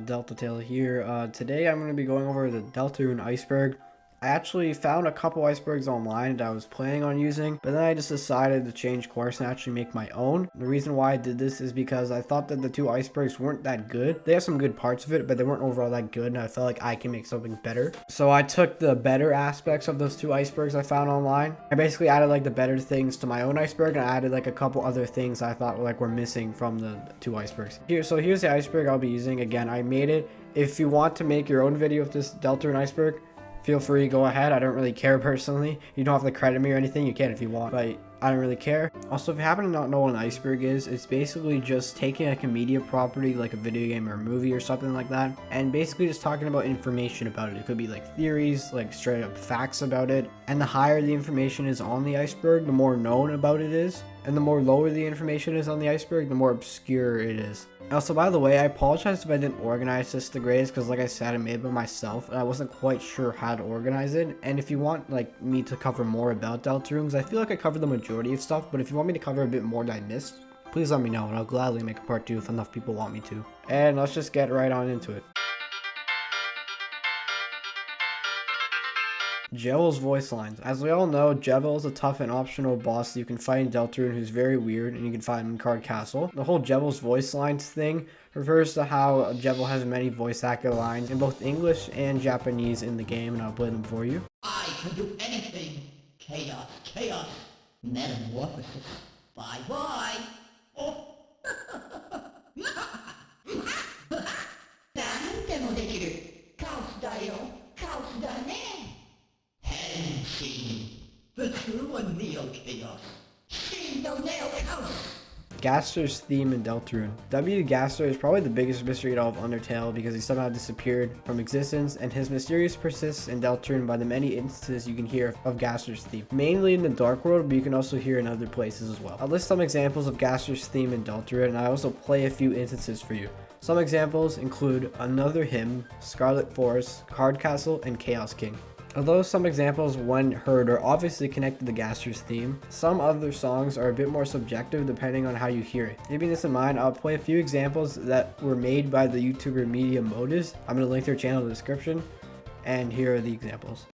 Deltatale here. Today I'm going to be going over the Deltarune Iceberg. I actually found a couple icebergs online that I was planning on using, but then I just decided to change course and actually make my own. The reason why I did this is because I thought that the two icebergs weren't that good. They have some good parts of it, but they weren't overall that good, and I felt like I can make something better. So I took the better aspects of those two icebergs I found online. I basically added like the better things to my own iceberg, and I added like a couple other things I thought were missing from the two icebergs. So here's the iceberg I'll be using. Again, I made it. If you want to make your own video of this Deltarune iceberg, feel free, go ahead. I don't really care personally. You don't have to credit me or anything. You can if you want, but I don't really care. Also, if you happen to not know what an iceberg is, it's basically just taking like a media property, like a video game or a movie or something like that, and basically just talking about information about it. It could be like theories, like straight up facts about it. And the higher the information is on the iceberg, the more known about it is. And the more lower the information is on the iceberg, the more obscure it is. Also, by the way, I apologize if I didn't organize this the greatest, because like I said, I made it by myself and I wasn't quite sure how to organize it. And if you want like me to cover more about Deltarune, because I feel like I covered the majority of stuff, but if you want me to cover a bit more that I missed, please let me know and I'll gladly make a part 2 if enough people want me to. And let's just get right on into it. Jevil's voice lines. As we all know, Jevil is a tough and optional boss that you can fight in Deltarune who's very weird, and you can find him in Card Castle. The whole Jevil's voice lines thing refers to how Jevil has many voice actor lines in both English and Japanese in the game, and I'll play them for you. I can do anything. Chaos, chaos, metamorphosis. Bye bye. Oh. なんでもできる。カオスだよ。カオスだね。変身。The true one Neo Chaos. Shin no Neo Chaos. Gaster's theme in Deltarune. W. Gaster is probably the biggest mystery in all of Undertale because he somehow disappeared from existence, and his mysterious persists in Deltarune by the many instances you can hear of Gaster's theme. Mainly in the Dark World, but you can also hear in other places as well. I'll list some examples of Gaster's theme in Deltarune, and I also play a few instances for you. Some examples include Another Hymn, Scarlet Forest, Card Castle, and Chaos King. Although some examples when heard are obviously connected to Gaster's theme, some other songs are a bit more subjective depending on how you hear it. Keeping this in mind, I'll play a few examples that were made by the YouTuber Media Motives. I'm going to link their channel in the description, and here are the examples.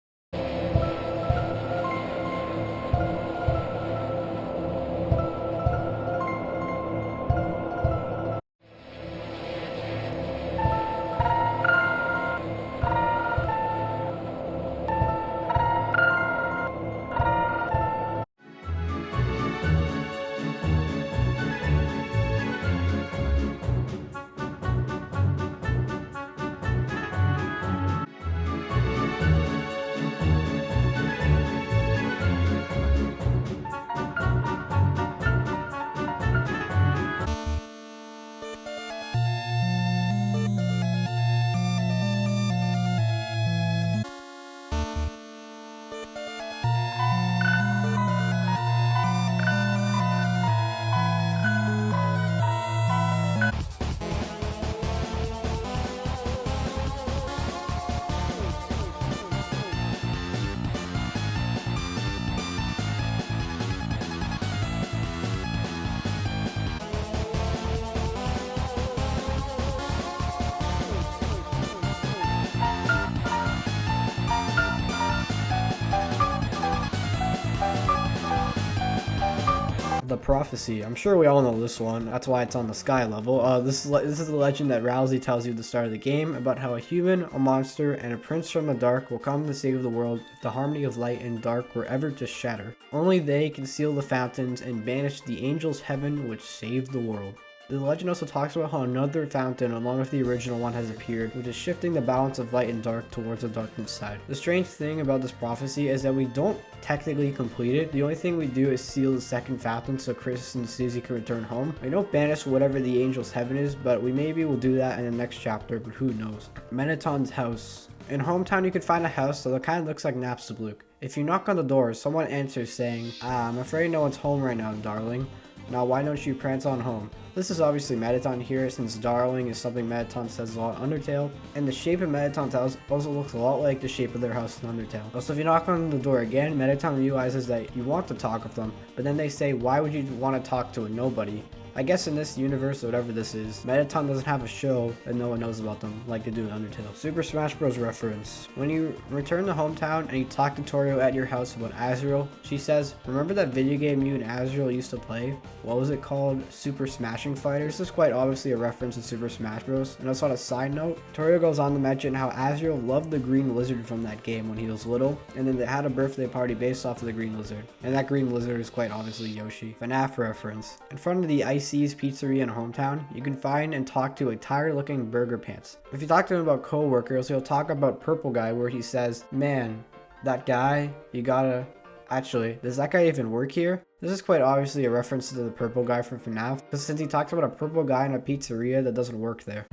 The Prophecy. I'm sure we all know this one. That's why it's on the sky level. This is the legend that Ralsei tells you at the start of the game about how a human, a monster, and a prince from the dark will come to save the world if the harmony of light and dark were ever to shatter. Only they can seal the fountains and banish the angels' heaven which saved the world. The legend also talks about how another fountain along with the original one has appeared, which is shifting the balance of light and dark towards the darkness side. The strange thing about this prophecy is that we don't technically complete it. The only thing we do is seal the second fountain so Kris and Susie can return home. We don't banish whatever the angel's heaven is, but we maybe will do that in the next chapter, but who knows. Mettaton's house. In Hometown, you can find a house that kind of looks like Napstablook. If you knock on the door, someone answers saying, I'm afraid no one's home right now, darling. Now why don't you prance on home? This is obviously Mettaton here, since darling is something Mettaton says a lot in Undertale, and the shape of Mettaton's house also looks a lot like the shape of their house in Undertale. Also, if you knock on the door again, Mettaton realizes that you want to talk with them, but then they say, why would you want to talk to a nobody? I guess in this universe, whatever this is, Mettaton doesn't have a show and no one knows about them like they do in Undertale. Super Smash Bros. Reference. When you return to hometown and you talk to Toriel at your house about Asgore, she says, remember that video game you and Asgore used to play? What was it called? Super Smashing Fighters? This is quite obviously a reference to Super Smash Bros. And also on a side note, Toriel goes on to mention how Asgore loved the green lizard from that game when he was little, and then they had a birthday party based off of the green lizard. And that green lizard is quite obviously Yoshi. FNAF reference. In front of the Ice's Pizzeria in hometown, you can find and talk to a tired looking Burger Pants. If you talk to him about co-workers, he'll talk about Purple Guy where he says, man, that guy, you gotta... Actually, does that guy even work here? This is quite obviously a reference to the purple guy from FNAF, because since he talks about a purple guy in a pizzeria that doesn't work there.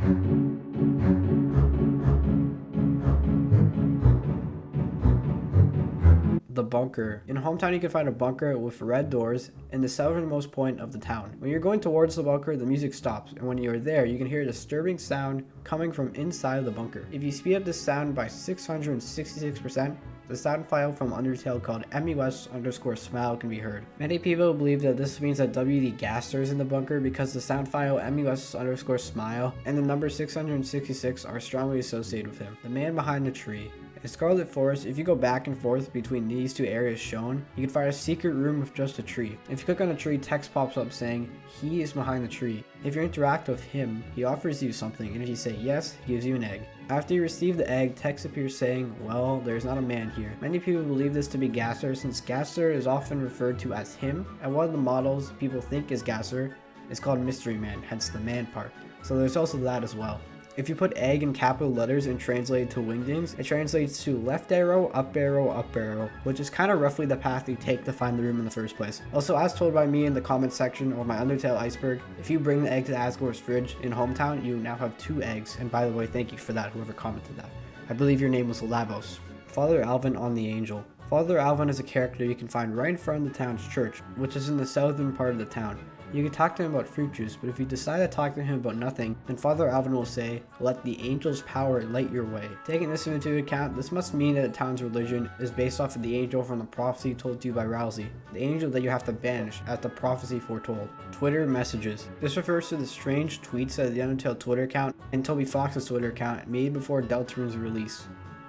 The bunker. In hometown you can find a bunker with red doors in the southernmost point of the town. When you're going towards the bunker, the music stops, and when you're there you can hear a disturbing sound coming from inside of the bunker. If you speed up this sound by 666%, the sound file from Undertale called MUS_smile can be heard. Many people believe that this means that WD Gaster is in the bunker because the sound file MUS_smile and the number 666 are strongly associated with him, the man behind the tree. In Scarlet Forest, if you go back and forth between these two areas shown, you can find a secret room with just a tree. If you click on a tree, text pops up saying, he is behind the tree. If you interact with him, he offers you something, and if you say yes, he gives you an egg. After you receive the egg, text appears saying, well, there's not a man here. Many people believe this to be Gaster, since Gaster is often referred to as him, and one of the models people think is Gaster is called Mystery Man, hence the man part. So there's also that as well. If you put egg in capital letters and translate it to wingdings, it translates to left arrow, up arrow, up arrow, which is kind of roughly the path you take to find the room in the first place. Also, as told by me in the comment section or my Undertale Iceberg, if you bring the egg to the Asgore's fridge in hometown, you now have 2 eggs. And by the way, thank you for that, whoever commented that. I believe your name was Lavos. Father Alvin on the Angel. Father Alvin is a character you can find right in front of the town's church, which is in the southern part of the town. You can talk to him about fruit juice, but if you decide to talk to him about nothing, then Father Alvin will say, let the angel's power light your way. Taking this into account, this must mean that the town's religion is based off of the angel from the prophecy told to you by Ralsei, the angel that you have to banish, as the prophecy foretold. Twitter messages. This refers to the strange tweets that the Undertale Twitter account and Toby Fox's Twitter account made before Deltarune's release.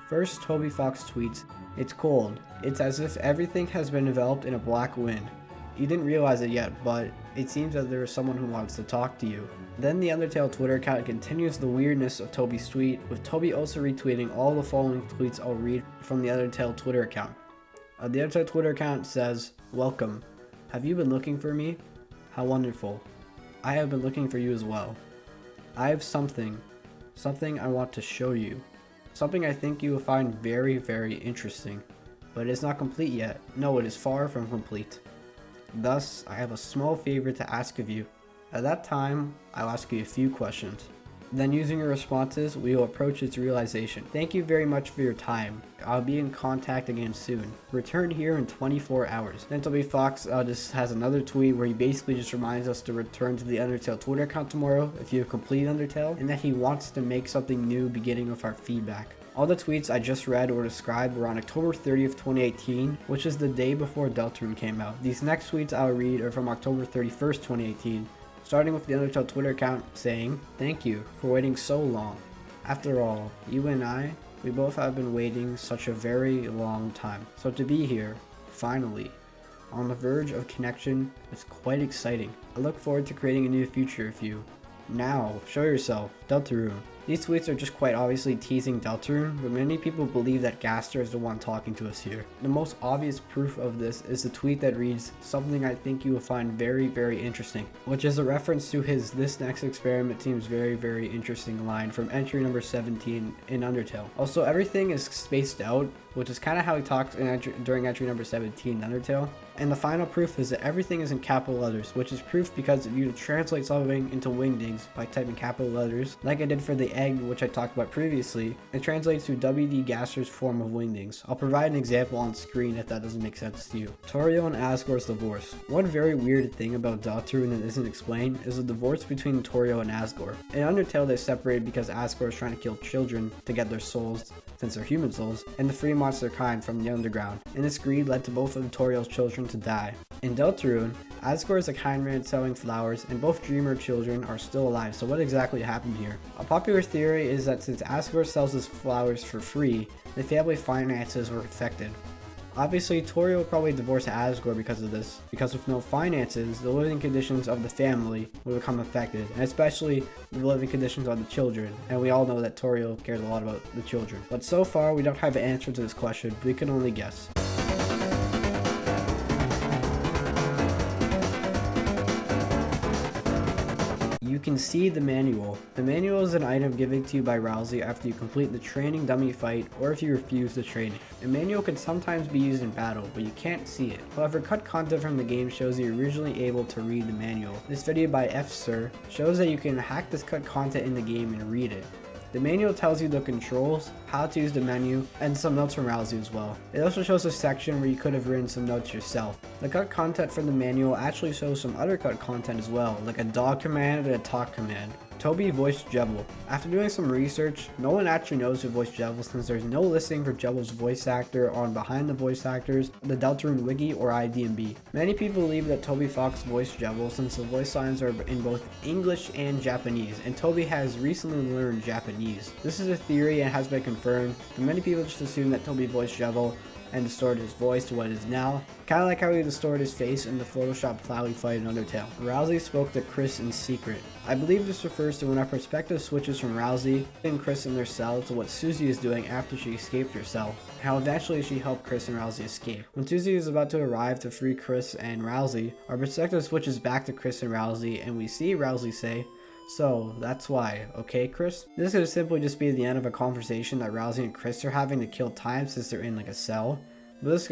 First, Toby Fox tweets, it's cold. It's as if everything has been enveloped in a black wind. You didn't realize it yet, but it seems that there is someone who wants to talk to you. Then the Undertale Twitter account continues the weirdness of Toby's tweet, with Toby also retweeting all the following tweets I'll read from the Undertale Twitter account. The Undertale Twitter account says, welcome. Have you been looking for me? How wonderful. I have been looking for you as well. I have something I want to show you. Something I think you will find very, very interesting. But it is not complete yet. No, it is far from complete. Thus, I have a small favor to ask of you. At that time, I'll ask you a few questions. Then using your responses, we will approach its realization. Thank you very much for your time. I'll be in contact again soon. Return here in 24 hours. Then Toby Fox just has another tweet where he basically just reminds us to return to the Undertale Twitter account tomorrow if you have completed Undertale, and that he wants to make something new beginning with our feedback. All the tweets I just read or described were on October 30th, 2018, which is the day before Deltarune came out. These next tweets I'll read are from October 31st, 2018, starting with the Undertale Twitter account saying, thank you for waiting so long. After all, you and I, we both have been waiting such a very long time. So to be here, finally, on the verge of connection, is quite exciting. I look forward to creating a new future with you. Now, show yourself, Deltarune. These tweets are just quite obviously teasing Deltarune, but many people believe that Gaster is the one talking to us here. The most obvious proof of this is the tweet that reads, something I think you will find very, very interesting, which is a reference to his this next experiment seems very, very interesting line from entry number 17 in Undertale. Also, everything is spaced out, which is kind of how he talks during entry number 17 in Undertale. And the final proof is that everything is in capital letters, which is proof because if you translate something into wingdings by typing capital letters, wingdings. Like I did for the egg, which I talked about previously, it translates to WD Gaster's form of wingdings. I'll provide an example on screen if that doesn't make sense to you. Toriel and Asgore's divorce. One very weird thing about Deltarune that isn't explained is the divorce between Toriel and Asgore. In Undertale, they separated because Asgore is trying to kill children to get their souls, since they're human souls, and to free monster kind from the underground. And this greed led to both of Toriel's children to die. In Deltarune, Asgore is a kind man selling flowers, and both Dreamer children are still alive, so what exactly happened here? A popular theory is that since Asgore sells his flowers for free, the family finances were affected. Obviously, Toriel would probably divorce Asgore because of this, because with no finances, the living conditions of the family would become affected, and especially the living conditions of the children, and we all know that Toriel cares a lot about the children. But so far, we don't have an answer to this question, we can only guess. You can see the manual. The manual is an item given to you by Ralsei after you complete the training dummy fight or if you refuse the training. The manual can sometimes be used in battle, but you can't see it. However, cut content from the game shows you're originally able to read the manual. This video by FSir shows that you can hack this cut content in the game and read it. The manual tells you the controls, how to use the menu, and some notes from Ralsei as well. It also shows a section where you could have written some notes yourself. The cut content from the manual actually shows some other cut content as well, like a dog command and a talk command. Toby voiced Jevil. After doing some research, no one actually knows who voiced Jevil since there's no listing for Jevil's voice actor on Behind the Voice Actors, the Deltarune Wiki, or IDMB. Many people believe that Toby Fox voiced Jevil since the voice lines are in both English and Japanese, and Toby has recently learned Japanese. This is a theory and has been confirmed, but many people just assume that Toby voiced Jevil and distorted his voice to what it is now, kind of like how he distorted his face in the Photoshop Flowey fight in Undertale. Ralsei spoke to Kris in secret. I believe this refers to when our perspective switches from Ralsei and Kris in their cell to what Susie is doing after she escaped her cell, how eventually she helped Kris and Ralsei escape. When Susie is about to arrive to free Kris and Ralsei, our perspective switches back to Kris and Ralsei, and we see Ralsei say, "So, that's why, okay, Kris?" This could simply just be the end of a conversation that Ralsei and Kris are having to kill time since they're in like a cell. But this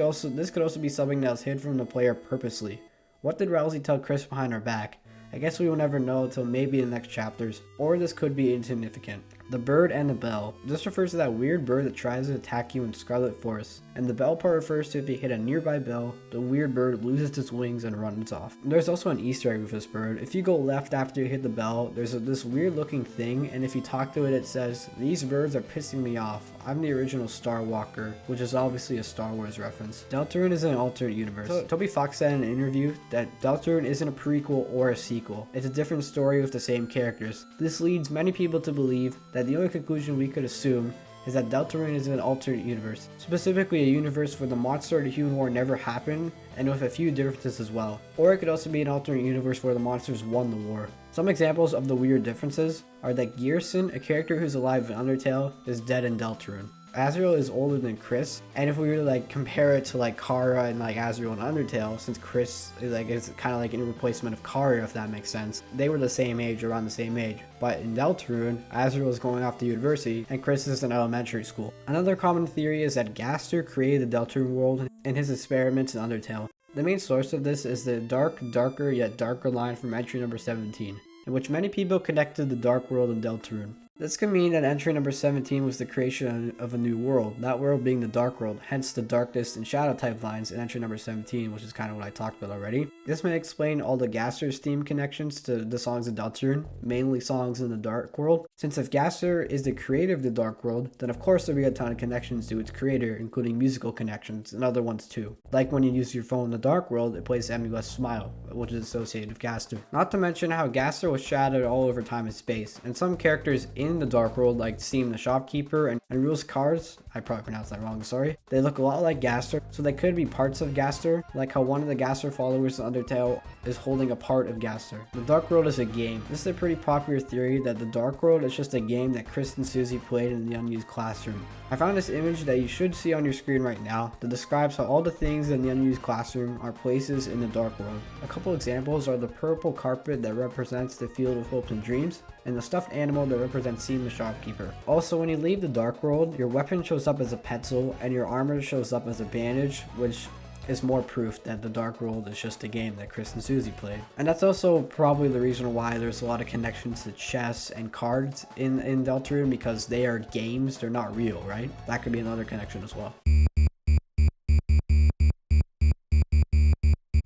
could also be something that was hid from the player purposely. What did Ralsei tell Kris behind her back? I guess we will never know until maybe in the next chapters, or this could be insignificant. The bird and the bell. This refers to that weird bird that tries to attack you in Scarlet Forest, and the bell part refers to if you hit a nearby bell, the weird bird loses its wings and runs off. There's also an Easter egg with this bird. If you go left after you hit the bell, there's this weird looking thing, and if you talk to it, it says, "These birds are pissing me off. I'm the original Star Walker," which is obviously a Star Wars reference. Deltarune is an alternate universe. Toby Fox said in an interview that Deltarune isn't a prequel or a sequel. It's a different story with the same characters. This leads many people to believe that the only conclusion we could assume is that Deltarune is an alternate universe, specifically a universe where the monster to human war never happened, and with a few differences as well. Or it could also be an alternate universe where the monsters won the war. Some examples of the weird differences are that Gerson, a character who's alive in Undertale, is dead in Deltarune. Asriel is older than Kris, and if we were to like compare it to like Chara and like Asriel and Undertale, since Kris is kind of like a replacement of Chara, if that makes sense, they were the same age, around the same age. But in Deltarune, Asriel is going off to university, and Kris is in elementary school. Another common theory is that Gaster created the Deltarune world in his experiments in Undertale. The main source of this is the darker yet darker line from entry number 17, in which many people connected the Dark World in Deltarune. This could mean that entry number 17 was the creation of a new world, that world being the Dark World, hence the darkness and shadow type lines in entry number 17, which is kind of what I talked about already. This may explain all the Gaster's theme connections to the songs in Deltarune, mainly songs in the Dark World. Since if Gaster is the creator of the Dark World, then of course there'll be a ton of connections to its creator, including musical connections and other ones too. Like when you use your phone in the Dark World, it plays Emulous Smile, which is associated with Gaster. Not to mention how Gaster was shadowed all over time and space, and some characters in the Dark World like Seem the Shopkeeper and Rouxls, I probably pronounced that wrong, sorry. They look a lot like Gaster, so they could be parts of Gaster, like how one of the Gaster followers in Undertale is holding a part of Gaster. The Dark World is a game. This is a pretty popular theory that the Dark World is just a game that Kris and Susie played in the Unused classroom. I found this image that you should see on your screen right now that describes how all the things in the Unused classroom are places in the Dark World. A couple examples are the purple carpet that represents the Field of Hopes and Dreams, and the stuffed animal that represents Seem the Shopkeeper. Also, when you leave the Dark World, your weapon shows up as a pencil and your armor shows up as a bandage, which is more proof that the Dark World is just a game that Kris and Susie played. And that's also probably the reason why there's a lot of connections to chess and cards in Deltarune, because they are games, they're not real, right? That could be another connection as well.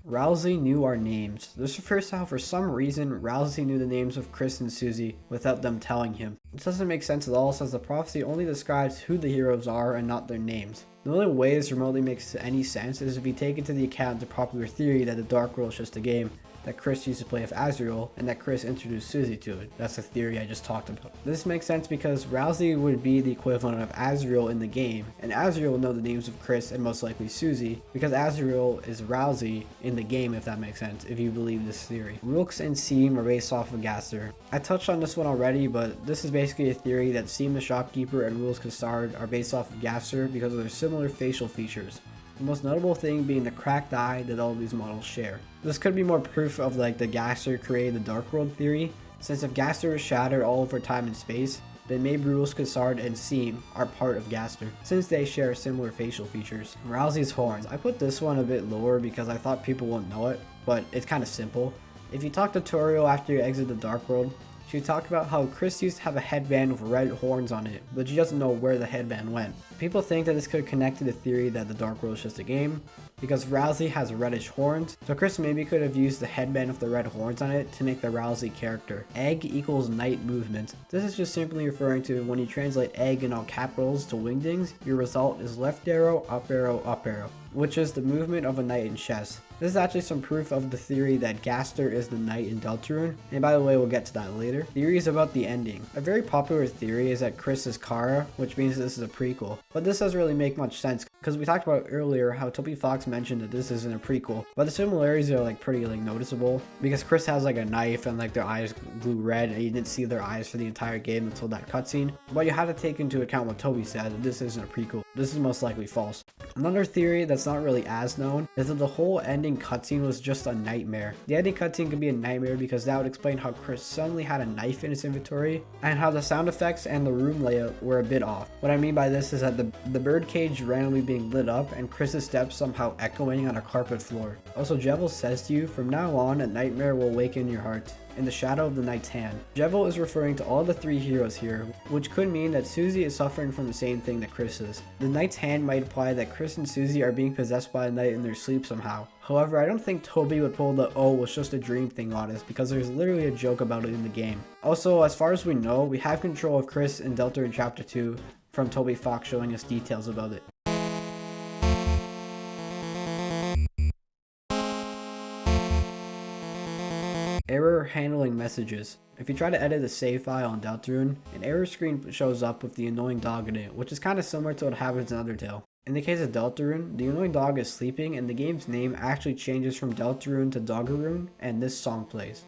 Ralsei knew our names. This refers to how for some reason Ralsei knew the names of Kris and Susie without them telling him. This doesn't make sense at all, since the prophecy only describes who the heroes are and not their names. The only way this remotely makes any sense is if you take into the account the popular theory that the Dark World is just a game that Kris used to play with Asgore, and that Kris introduced Susie to it. That's the theory I just talked about. This makes sense because Ralsei would be the equivalent of Asgore in the game, and Asgore will know the names of Kris and most likely Susie, because Asgore is Ralsei in the game, if that makes sense, if you believe this theory. Rouxls and Seam are based off of Gaster. I touched on this one already, but this is basically a theory that Seam the shopkeeper and Rouxls Custard are based off of Gaster because of their similar facial features. The most notable thing being the cracked eye that all of these models share. This could be more proof of like the Gaster created the Dark World theory, since if Gaster is shattered all over time and space, then maybe Rouxls Custard and Seam are part of Gaster, since they share similar facial features. Ralsei's horns. I put this one a bit lower because I thought people wouldn't know it, but it's kind of simple. If you talk to Toriel after you exit the Dark World, she talked about how Kris used to have a headband with red horns on it, but she doesn't know where the headband went. People think that this could connect to the theory that the Dark World is just a game, because Ralsei has reddish horns, so Kris maybe could have used the headband with the red horns on it to make the Ralsei character. Egg equals night movement. This is just simply referring to when you translate egg in all capitals to wingdings, your result is left arrow, up arrow, which is the movement of a knight in chess. This is actually some proof of the theory that Gaster is the knight in Deltarune, and by the way, we'll get to that later. Theories about the ending. A very popular theory is that Kris is Chara, which means this is a prequel. But this doesn't really make much sense, because we talked about earlier how Toby Fox mentioned that this isn't a prequel, but the similarities are like pretty noticeable, because Kris has like a knife and like their eyes glue red, and you didn't see their eyes for the entire game until that cutscene. But you have to take into account what Toby said, that this isn't a prequel. This is most likely false. Another theory that's not really as known is that the whole ending cutscene was just a nightmare. The ending cutscene could be a nightmare because that would explain how Kris suddenly had a knife in his inventory, and how the sound effects and the room layout were a bit off. What I mean by this is that the birdcage randomly being lit up and Kris's steps somehow echoing on a carpet floor. Also, Jevil says to you, from now on, a nightmare will awaken your heart in the shadow of the knight's hand. Jevil is referring to all the three heroes here, which could mean that Susie is suffering from the same thing that Kris is. The knight's hand might imply that Kris and Susie are being possessed by a knight in their sleep somehow. However, I don't think Toby would pull the "oh, it's just a dream" thing on us, because there's literally a joke about it in the game. Also, as far as we know, we have control of Kris in Deltarune Chapter 2 from Toby Fox showing us details about it. Error handling messages. If you try to edit a save file in Deltarune, an error screen shows up with the annoying dog in it, which is kind of similar to what happens in Undertale. In the case of Deltarune, the annoying dog is sleeping and the game's name actually changes from Deltarune to Doggaroon, and this song plays.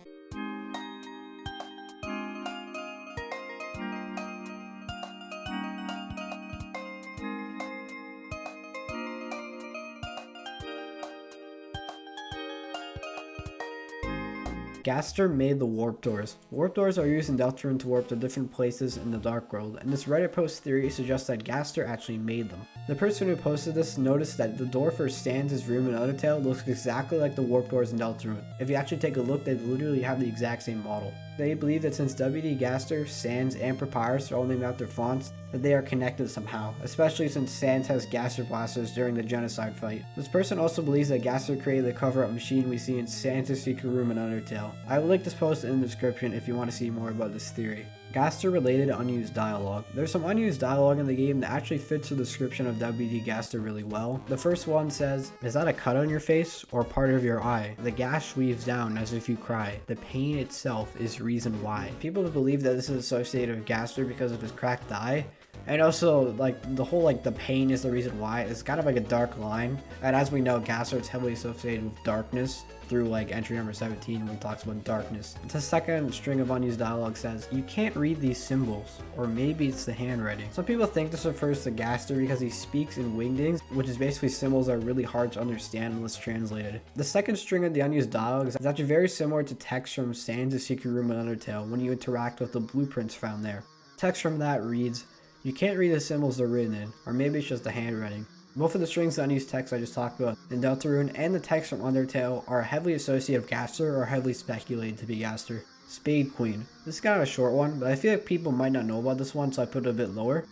Gaster made the warp doors. Warp doors are used in Deltarune to warp to different places in the Dark World, and this Reddit post theory suggests that Gaster actually made them. The person who posted this noticed that the door for Sans' room in Undertale looks exactly like the warp doors in Deltarune. If you actually take a look, they literally have the exact same model. They believe that since WD, Gaster, Sans, and Papyrus are all named after fonts, that they are connected somehow, especially since Sans has Gaster blasters during the genocide fight. This person also believes that Gaster created the cover-up machine we see in Sans' secret room in Undertale. I will link this post in the description if you want to see more about this theory. Gaster related unused dialogue. There's some unused dialogue in the game that actually fits the description of WD Gaster really well. The first one says, "Is that a cut on your face or part of your eye? The gash weaves down as if you cry. The pain itself is reason why." People believe that this is associated with Gaster because of his cracked eye. And also, like, the whole, like, the pain is the reason why. It's kind of like a dark line. And as we know, Gaster is heavily associated with darkness through, like, entry number 17 when he talks about darkness. The second string of unused dialogue says, "You can't read these symbols, or maybe it's the handwriting." Some people think this refers to Gaster because he speaks in wingdings, which is basically symbols that are really hard to understand unless translated. The second string of the unused dialogue is actually very similar to text from Sans' secret room in Undertale when you interact with the blueprints found there. Text from that reads, "You can't read the symbols they're written in, or maybe it's just the handwriting. Both of the strings and unused text I just talked about in Deltarune and the text from Undertale are heavily associated with Gaster or heavily speculated to be Gaster. Spade Queen. This is kind of a short one, but I feel like people might not know about this one, so I put it a bit lower.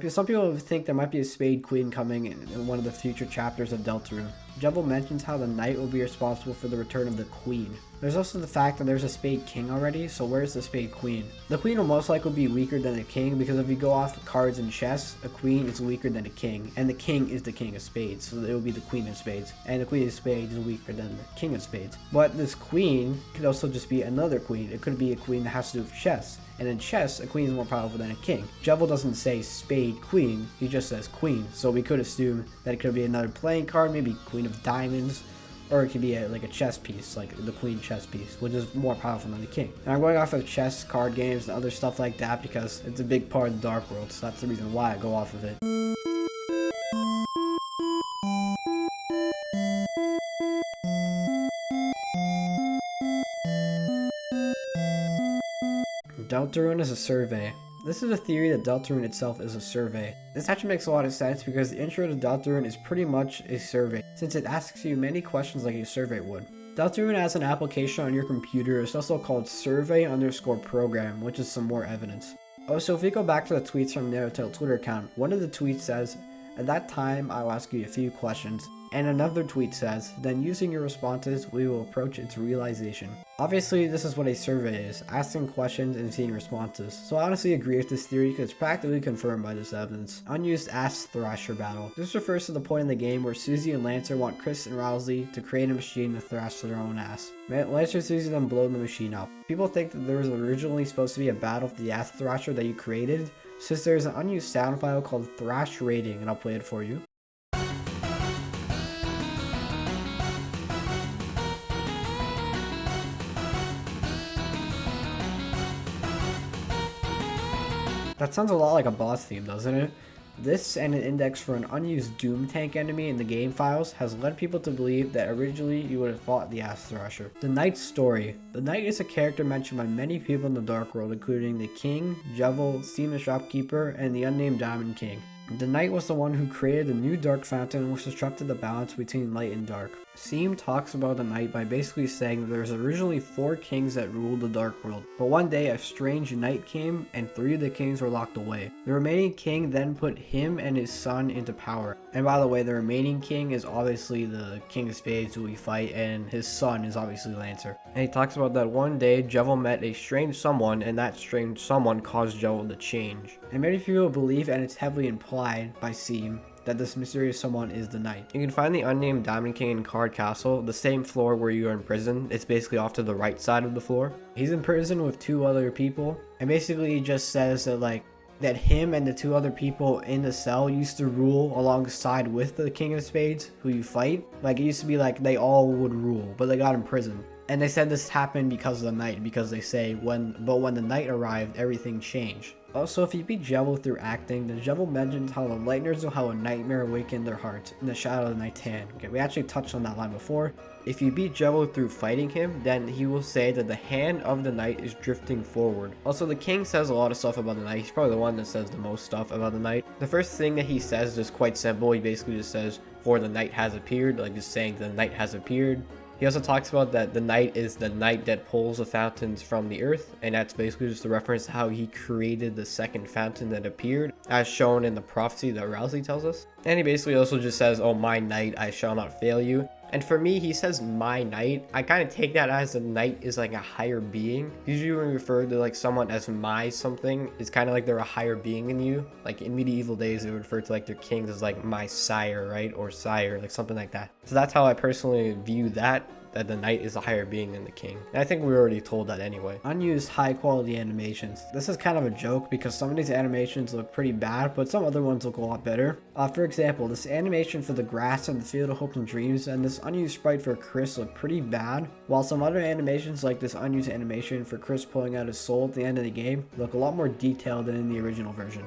Some people think there might be a Spade Queen coming in one of the future chapters of Deltarune. Jevil mentions how the knight will be responsible for the return of the queen. There's also the fact that there's a Spade King already, so where's the Spade Queen? The queen will most likely be weaker than the king because if you go off cards and chess, a queen is weaker than a king, and the king is the king of spades, so it will be the queen of spades, and the queen of spades is weaker than the king of spades. But this queen could also just be another queen. It could be a queen that has to do with chess. And in chess, a queen is more powerful than a king. Jevil doesn't say Spade Queen, he just says queen. So we could assume that it could be another playing card, maybe queen of diamonds, or it could be like a chess piece, like the queen chess piece, which is more powerful than the king. And I'm going off of chess card games and other stuff like that because it's a big part of the Dark World, so that's the reason why I go off of it. Deltarune is a survey. This is a theory that Deltarune itself is a survey. This actually makes a lot of sense because the intro to Deltarune is pretty much a survey, since it asks you many questions like a survey would. Deltarune has an application on your computer. It's also called survey_program, which is some more evidence. Also, if we go back to the tweets from Undertale Twitter account, one of the tweets says, "At that time, I will ask you a few questions." And another tweet says, "Then using your responses, we will approach its realization." Obviously, this is what a survey is, asking questions and seeing responses. So I honestly agree with this theory because it's practically confirmed by this evidence. Unused Ass Thrasher battle. This refers to the point in the game where Susie and Lancer want Kris and Ralsei to create a machine to thrash their own ass. Lancer and Susie then blow the machine up. People think that there was originally supposed to be a battle for the Ass Thrasher that you created, since there's an unused sound file called Thrash Rating, and I'll play it for you. That sounds a lot like a boss theme, doesn't it? This and an index for an unused Doom Tank enemy in the game files has led people to believe that originally you would have fought the Ass Thrasher. The Knight's story. The Knight is a character mentioned by many people in the Dark World, including the King, Jevil, Steam the Shopkeeper, and the unnamed Diamond King. The Knight was the one who created the new dark fountain which disrupted the balance between light and dark. Steam talks about the Knight by basically saying that there was originally 4 kings that ruled the Dark World, but one day a strange knight came and 3 of the kings were locked away. The remaining king then put him and his son into power. And by the way, the remaining king is obviously the King of Spades who we fight, and his son is obviously Lancer. And he talks about that one day Jevil met a strange someone, and that strange someone caused Jevil to change. And many people believe, and it's heavily implied by Steam, that this mysterious someone is the Knight. You can find the unnamed Diamond King in Card Castle, the same floor where you are in prison. It's basically off to the right side of the floor. He's in prison with 2 other people, and basically he just says that that him and the 2 other people in the cell used to rule alongside with the King of Spades who you fight. Like, it used to be like they all would rule, but they got imprisoned. And they said this happened because of the Knight, because they say when the Knight arrived, everything changed. Also, if you beat Jevil through acting, then Jevil mentions how the Lightners will have a nightmare awaken their hearts in the shadow of the night's hand. Okay, we actually touched on that line before. If you beat Jevil through fighting him, then he will say that the hand of the Knight is drifting forward. Also, the King says a lot of stuff about the Knight. He's probably the one that says the most stuff about the Knight. The first thing that he says is quite simple. He basically just says, "For the Knight has appeared," like just saying the Knight has appeared. He also talks about that the Knight is the Knight that pulls the fountains from the earth, and that's basically just a reference to how he created the second fountain that appeared, as shown in the prophecy that Ralsei tells us. And he basically also just says, "Oh, my Knight, I shall not fail you." And for me, he says "my Knight." I kind of take that as the Knight is like a higher being. Usually when we refer to like someone as my something, it's kind of like they're a higher being than you. Like in medieval days, they would refer to like their kings as like my sire, right? Or sire, like something like that. So that's how I personally view that the Knight is a higher being than the King. And I think we were already told that anyway. Unused high quality animations. This is kind of a joke because some of these animations look pretty bad, but some other ones look a lot better. For example, this animation for the grass and the Field of Hope and Dreams and this unused sprite for Kris look pretty bad, while some other animations like this unused animation for Kris pulling out his soul at the end of the game look a lot more detailed than in the original version.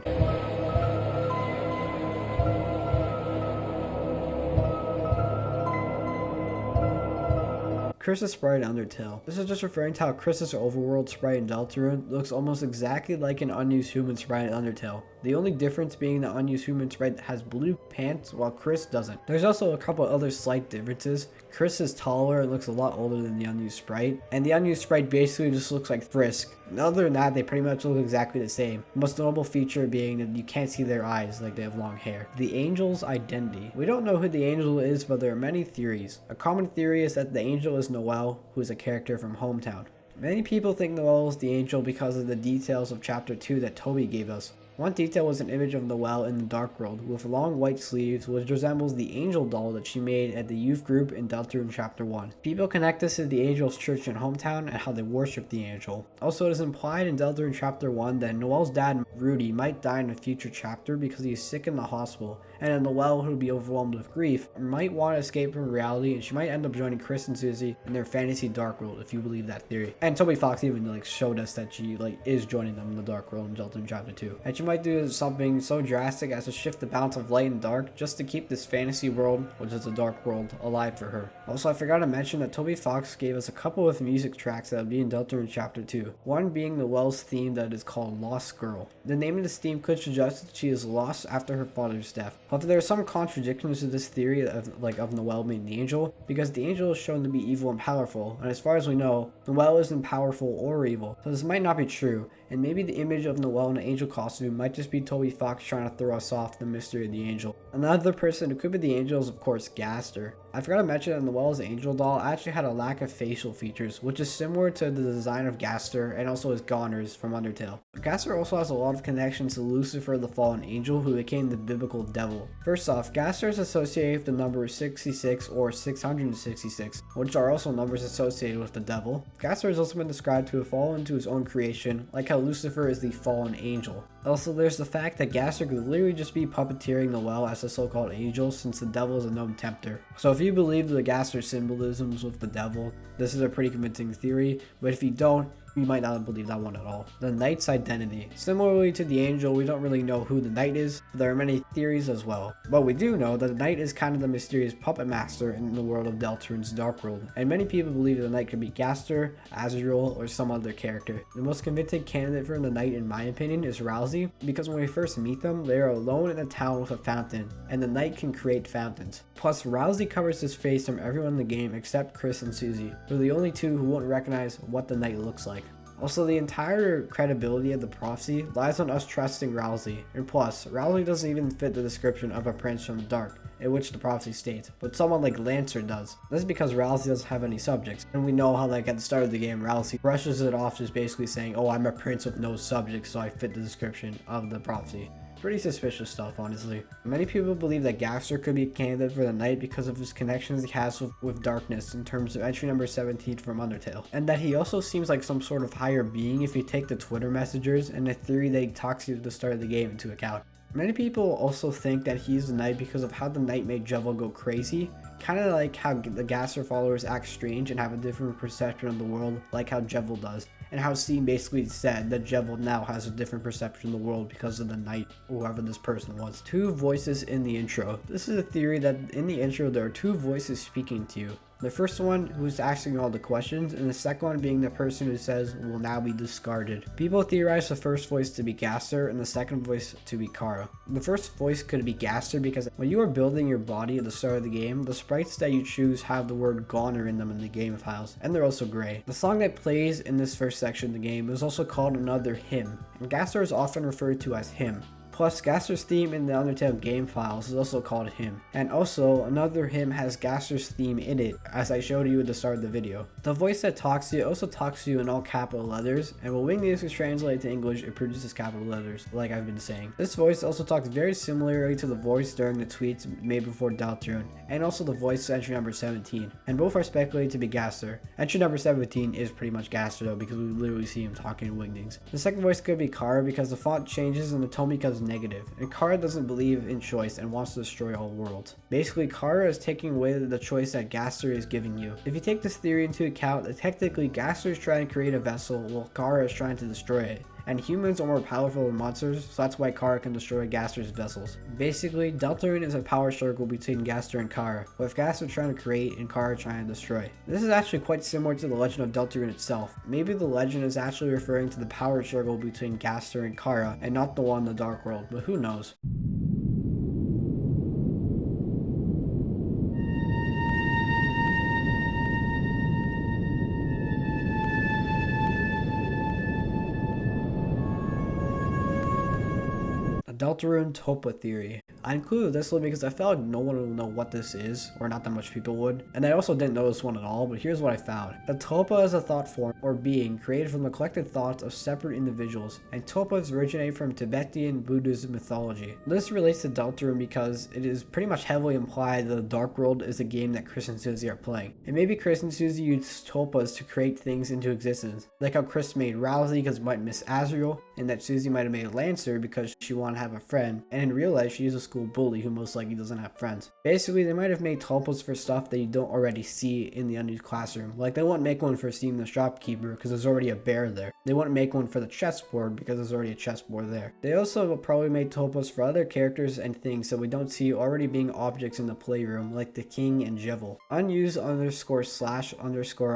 Kris's sprite in Undertale. This is just referring to how Kris's overworld sprite in Deltarune looks almost exactly like an unused human sprite in Undertale. The only difference being the unused human sprite has blue pants while Kris doesn't. There's also a couple other slight differences. Kris is taller and looks a lot older than the unused sprite, and the unused sprite basically just looks like Frisk. Other than that, they pretty much look exactly the same. The most notable feature being that you can't see their eyes like they have long hair. The angel's identity. We don't know who the angel is, but there are many theories. A common theory is that the angel is Noelle, who is a character from Hometown. Many people think Noelle is the angel because of the details of chapter 2 that Toby gave us. One detail was an image of Noelle in the Dark World with long white sleeves, which resembles the angel doll that she made at the youth group in Deltarune chapter 1. People connect this to the angel's church in Hometown and how they worship the angel. Also, it is implied in Deltarune chapter 1 that Noelle's dad, Rudy, might die in a future chapter because he is sick in the hospital, and then Noelle, who will be overwhelmed with grief, might want to escape from reality, and she might end up joining Kris and Susie in their fantasy Dark World, if you believe that theory. And Toby Fox even showed us that she is joining them in the Dark World in Deltarune chapter 2. And she might do something so drastic as to shift the balance of light and dark just to keep this fantasy world, which is the Dark World, alive for her. Also, I forgot to mention that Toby Fox gave us a couple of music tracks that will be in Deltarune chapter 2. One being Noelle's theme that is called Lost Girl. The name of this theme could suggest that she is lost after her father's death. However, there are some contradictions to this theory of Noelle being the angel, because the angel is shown to be evil and powerful, and as far as we know, Noelle isn't powerful or evil, so this might not be true, and maybe the image of Noelle in an angel costume might just be Toby Fox trying to throw us off the mystery of the angel. Another person who could be the angel is of course Gaster. I forgot to mention that Noelle's angel doll actually had a lack of facial features, which is similar to the design of Gaster and also his goners from Undertale. Gaster also has a lot of connections to Lucifer the fallen angel, who became the biblical devil. First off, Gaster is associated with the number 66 or 666, which are also numbers associated with the devil. Gaster has also been described to have fallen into his own creation, like how Lucifer is the fallen angel. Also, there's the fact that Gaster could literally just be puppeteering Noelle as a so-called angel, since the devil is a known tempter. So if you believe the Gaster symbolisms with the devil, this is a pretty convincing theory, but if you don't, you might not believe that one at all. The Knight's identity. Similarly to the angel, we don't really know who the Knight is. There are many theories as well. But we do know that the Knight is kind of the mysterious puppet master in the world of Deltarune's Dark World, and many people believe the Knight could be Gaster, Azrael, or some other character. The most convincing candidate for the Knight, in my opinion, is Ralsei, because when we first meet them, they are alone in a town with a fountain, and the Knight can create fountains. Plus, Ralsei covers his face from everyone in the game except Kris and Susie, who are the only two who won't recognize what the Knight looks like. Also, the entire credibility of the prophecy lies on us trusting Ralsei, and plus, Ralsei doesn't even fit the description of a prince from the dark, in which the prophecy states, but someone like Lancer does. This is because Ralsei doesn't have any subjects, and we know how at the start of the game, Ralsei brushes it off just basically saying, oh, I'm a prince with no subjects, so I fit the description of the prophecy. Pretty suspicious stuff, honestly. Many people believe that Gaster could be a candidate for the Knight because of his connections he has with darkness in terms of entry number 17 from Undertale, and that he also seems like some sort of higher being if you take the Twitter messengers and the theory that he talks to you at the start of the game into account. Many people also think that he's the Knight because of how the Knight made Jevil go crazy, kind of like how the Gaster followers act strange and have a different perception of the world like how Jevil does, and how Scene basically said that Jevil now has a different perception of the world because of the Knight, whoever this person was. Two voices in the intro. This is a theory that in the intro there are two voices speaking to you. The first one who's asking all the questions, and the second one being the person who says will now be discarded. People theorize the first voice to be Gaster and the second voice to be Chara. The first voice could be Gaster because when you are building your body at the start of the game, the sprites that you choose have the word goner in them in the game files, and they're also gray. The song that plays in this first section of the game is also called another hymn, and Gaster is often referred to as him. Plus, Gaster's theme in the Undertale game files is also called Hymn. And also, another hymn has Gaster's theme in it, as I showed you at the start of the video. The voice that talks to you also talks to you in all capital letters, and when Wingness is translated to English, it produces capital letters, like I've been saying. This voice also talks very similarly to the voice during the tweets made before Deltarune, and also the voice to entry number 17, and both are speculated to be Gaster. Entry number 17 is pretty much Gaster though, because we literally see him talking in Wingdings. The second voice could be Chara because the font changes and the tone becomes negative, and Chara doesn't believe in choice and wants to destroy all worlds. Basically, Chara is taking away the choice that Gaster is giving you. If you take this theory into account, that technically Gaster is trying to create a vessel while Chara is trying to destroy it, and humans are more powerful than monsters, so that's why Chara can destroy Gaster's vessels. Basically, Deltarune is a power struggle between Gaster and Chara, with Gaster trying to create and Chara trying to destroy. This is actually quite similar to the legend of Deltarune itself. Maybe the legend is actually referring to the power struggle between Gaster and Chara, and not the one in the Dark World, but who knows. Deltarune Tulpa theory. I included this one because I felt like no one will know what this is, or not that much people would, and I also didn't know this one at all, but here's what I found. A Tulpa is a thought form, or being, created from the collected thoughts of separate individuals, and Tulpas originate from Tibetan Buddhist mythology. This relates to Deltarune because it is pretty much heavily implied that the Dark World is a game that Kris and Susie are playing. And maybe Kris and Susie use Tulpas to create things into existence, like how Kris made Ralsei because he might miss Azrael, and that Susie might have made Lancer because she wanted to have a friend, and in real life she is a school bully who most likely doesn't have friends. Basically, they might have made tulpas for stuff that you don't already see in the unused classroom. Like, they wouldn't make one for Steam the shopkeeper because there's already a bear there. They wouldn't make one for the chessboard because there's already a chessboard there. They also probably made tulpas for other characters and things that we don't see already being objects in the playroom, like the king and Jevil. Unused _/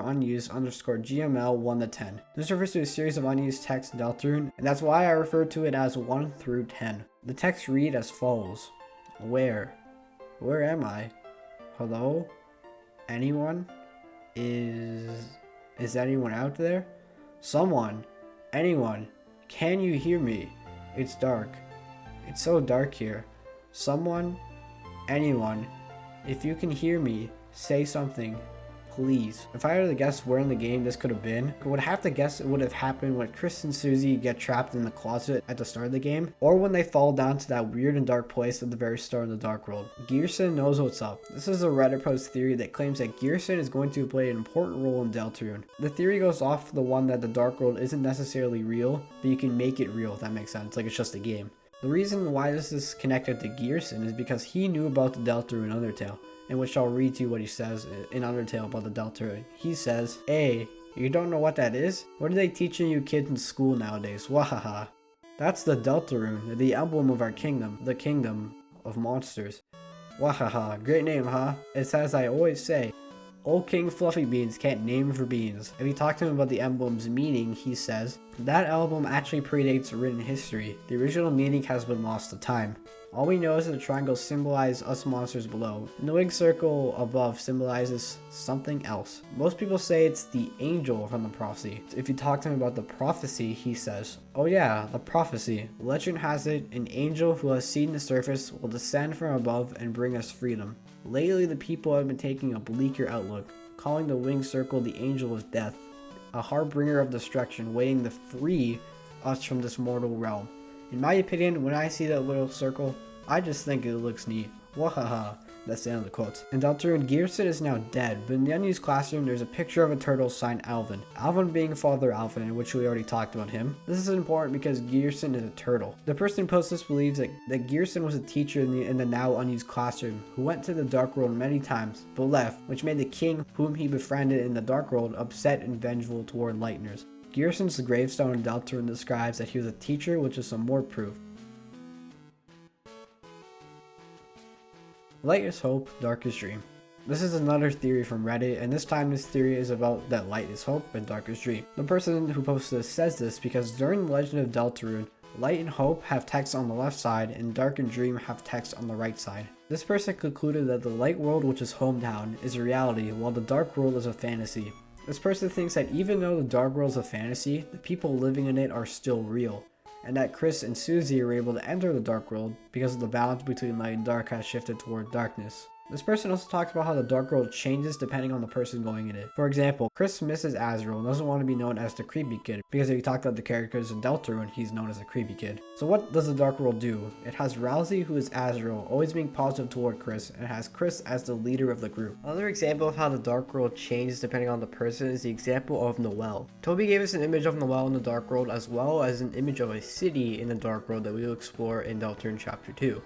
unused GML 1 to 10. This refers to a series of unused text in Deltarune, and that's why I refer to it as 1 through 10. The text read as follows. Where am I? Hello? Anyone? Is anyone out there? Someone? Anyone? Can you hear me? It's dark. It's so dark here. Someone? Anyone? If you can hear me, say something. Please. If I had to guess where in the game this could have been, I would have to guess it would have happened when Kris and Susie get trapped in the closet at the start of the game, or when they fall down to that weird and dark place at the very start of the Dark World. Gerson knows what's up. This is a Reddit post theory that claims that Gerson is going to play an important role in Deltarune. The theory goes off the one that the Dark World isn't necessarily real, but you can make it real, if that makes sense, like it's just a game. The reason why this is connected to Gerson is because he knew about the Deltarune Undertale, in which I'll read to you what he says in Undertale about the Deltarune. He says, "Hey, you don't know what that is? What are they teaching you kids in school nowadays? Wahaha. That's the Deltarune, the emblem of our kingdom, the kingdom of monsters. Wahaha, great name, huh? It's as I always say, old King Fluffy Beans can't name for beans." If you talk to him about the emblem's meaning, he says, "That emblem actually predates written history. The original meaning has been lost to time. All we know is that the triangles symbolize us monsters below. The winged circle above symbolizes something else. Most people say it's the angel from the prophecy. If you talk to him about the prophecy, he says, oh yeah, the prophecy. Legend has it, an angel who has seen the surface will descend from above and bring us freedom. Lately, the people have been taking a bleaker outlook, calling the winged circle the angel of death, a harbinger of destruction waiting to free us from this mortal realm. In my opinion, when I see that little circle, I just think it looks neat. Wahaha." That's the end of the quotes. In Deltarune, Gerson is now dead, but in the unused classroom, there's a picture of a turtle signed Alvin. Alvin being Father Alvin, in which we already talked about him. This is important because Gerson is a turtle. The person who posts this believes that Gerson was a teacher in the now unused classroom, who went to the Dark World many times, but left, which made the king whom he befriended in the Dark World upset and vengeful toward Lightners. Gerson's gravestone in Deltarune describes that he was a teacher, which is some more proof. Light is hope, dark is dream. This is another theory from Reddit, and this time this theory is about that light is hope and dark is dream. The person who posted this says this because during the Legend of Deltarune, light and hope have text on the left side, and dark and dream have text on the right side. This person concluded that the light world, which is hometown, is a reality, while the dark world is a fantasy. This person thinks that even though the dark world is a fantasy, the people living in it are still real, and that Kris and Susie are able to enter the Dark World because of the balance between light and dark has shifted toward darkness. This person also talks about how the Dark World changes depending on the person going in it. For example, Kris misses Azrael and doesn't want to be known as the creepy kid, because if you talk about the characters in Deltarune, he's known as a creepy kid. So what does the Dark World do? It has Ralsei, who is Azrael, always being positive toward Kris, and it has Kris as the leader of the group. Another example of how the Dark World changes depending on the person is the example of Noelle. Toby gave us an image of Noelle in the Dark World, as well as an image of a city in the Dark World that we will explore in Deltarune Chapter 2.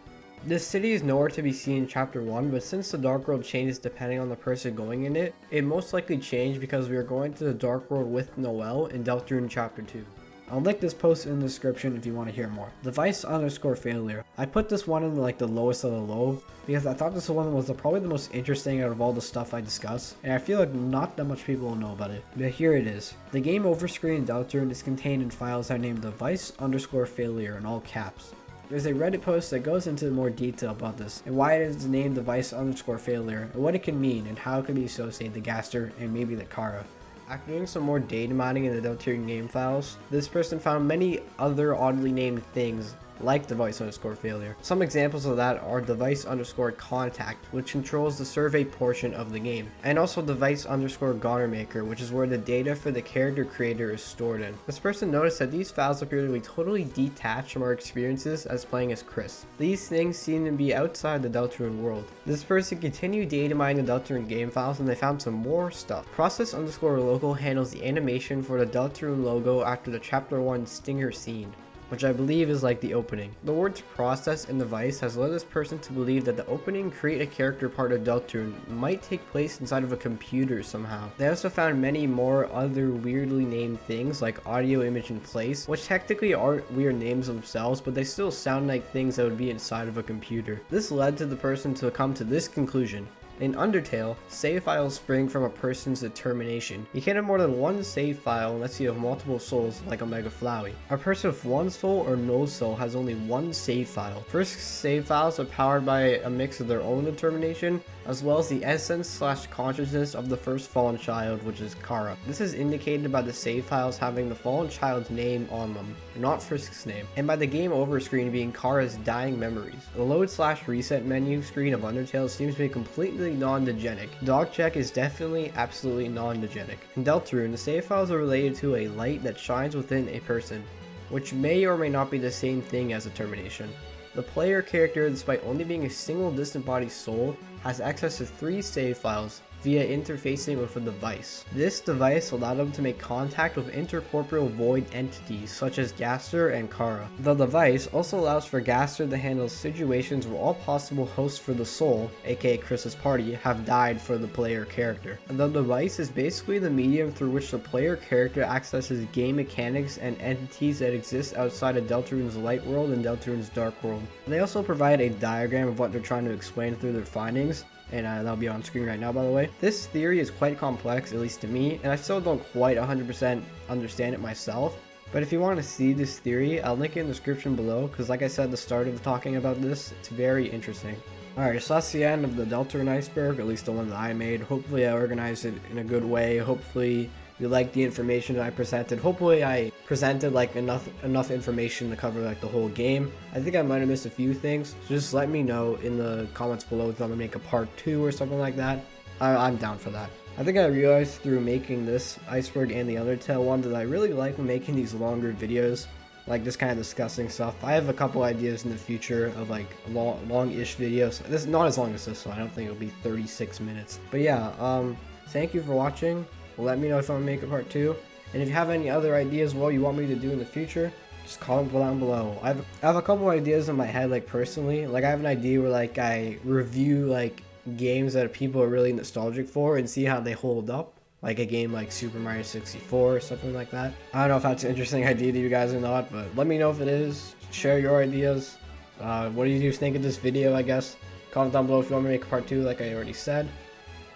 This city is nowhere to be seen in Chapter 1, but since the Dark World changes depending on the person going in it, it most likely changed because we are going to the Dark World with Noelle in Deltarune Chapter 2. I'll link this post in the description if you want to hear more. Device underscore failure. I put this one in like the lowest of the low because I thought this one was probably the most interesting out of all the stuff I discussed, and I feel like not that much people will know about it. But here it is. The game over screen in Deltarune is contained in files I named device underscore failure in all caps. There's a Reddit post that goes into more detail about this and why it is named device underscore failure and what it can mean and how it can be associated to Gaster and maybe the Chara. After doing some more data mining in the Deltarune game files, this person found many other oddly named things like device underscore failure. Some examples of that are device underscore contact, which controls the survey portion of the game, and also device underscore goner maker, which is where the data for the character creator is stored in. This person noticed that these files appear to be totally detached from our experiences as playing as Kris. These things seem to be outside the Deltarune world. This person continued data mining the Deltarune game files and they found some more stuff. Process underscore local handles the animation for the Deltarune logo after the chapter 1 stinger scene, which I believe is like the opening. The words process and device has led this person to believe that the opening create a character part of Deltarune might take place inside of a computer somehow. They also found many more other weirdly named things like audio, image, and place, which technically aren't weird names themselves, but they still sound like things that would be inside of a computer. This led to the person to come to this conclusion. In Undertale, save files spring from a person's determination. You can't have more than one save file unless you have multiple souls like Omega Flowey. A person with one soul or no soul has only one save file. First save files are powered by a mix of their own determination as well as the essence / consciousness of the first fallen child, which is Chara. This is indicated by the save files having the fallen child's name on them, not Frisk's name, and by the game over screen being Chara's dying memories. The load / reset menu screen of Undertale seems to be completely non-degenic. Dog check is definitely absolutely non-degenic. In Deltarune, the save files are related to a light that shines within a person, which may or may not be the same thing as determination. The player character, despite only being a single distant body soul, has access to 3 save files via interfacing with a device. This device allowed them to make contact with intercorporeal void entities such as Gaster and Chara. The device also allows for Gaster to handle situations where all possible hosts for the soul, aka Kris's party, have died for the player character. The device is basically the medium through which the player character accesses game mechanics and entities that exist outside of Deltarune's light world and Deltarune's dark world. They also provide a diagram of what they're trying to explain through their findings, and that'll be on screen right now, by the way. This theory is quite complex, at least to me, and I still don't quite 100% understand it myself. But if you want to see this theory, I'll link it in the description below, because like I said at the start of talking about this, it's very interesting. Alright, so that's the end of the Deltarune Iceberg, at least the one that I made. Hopefully I organized it in a good way. Hopefully you like the information that I presented. Hopefully I presented like enough information to cover like the whole game. I think I might have missed a few things, so just let me know in the comments below if I'm gonna make a part 2 or something like that. I'm down for that. I think I realized through making this Iceberg and the Undertale one that I really like making these longer videos, like just kind of discussing stuff. I have a couple ideas in the future of like long-ish videos. This is not as long as this one. I don't think it'll be 36 minutes. But yeah, thank you for watching. Let me know if I want to make a part 2. And if you have any other ideas what you want me to do in the future, just comment down below. I have a couple ideas in my head, like personally. Like I have an idea where like I review like games that people are really nostalgic for and see how they hold up. Like a game like Super Mario 64 or something like that. I don't know if that's an interesting idea to you guys or not, but let me know if it is. Share your ideas. What do you think of this video, I guess? Comment down below if you want me to make a part 2 like I already said.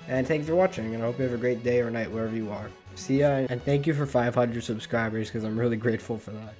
And thank you for watching, and I hope you have a great day or night wherever you are. See ya, and thank you for 500 subscribers, because I'm really grateful for that.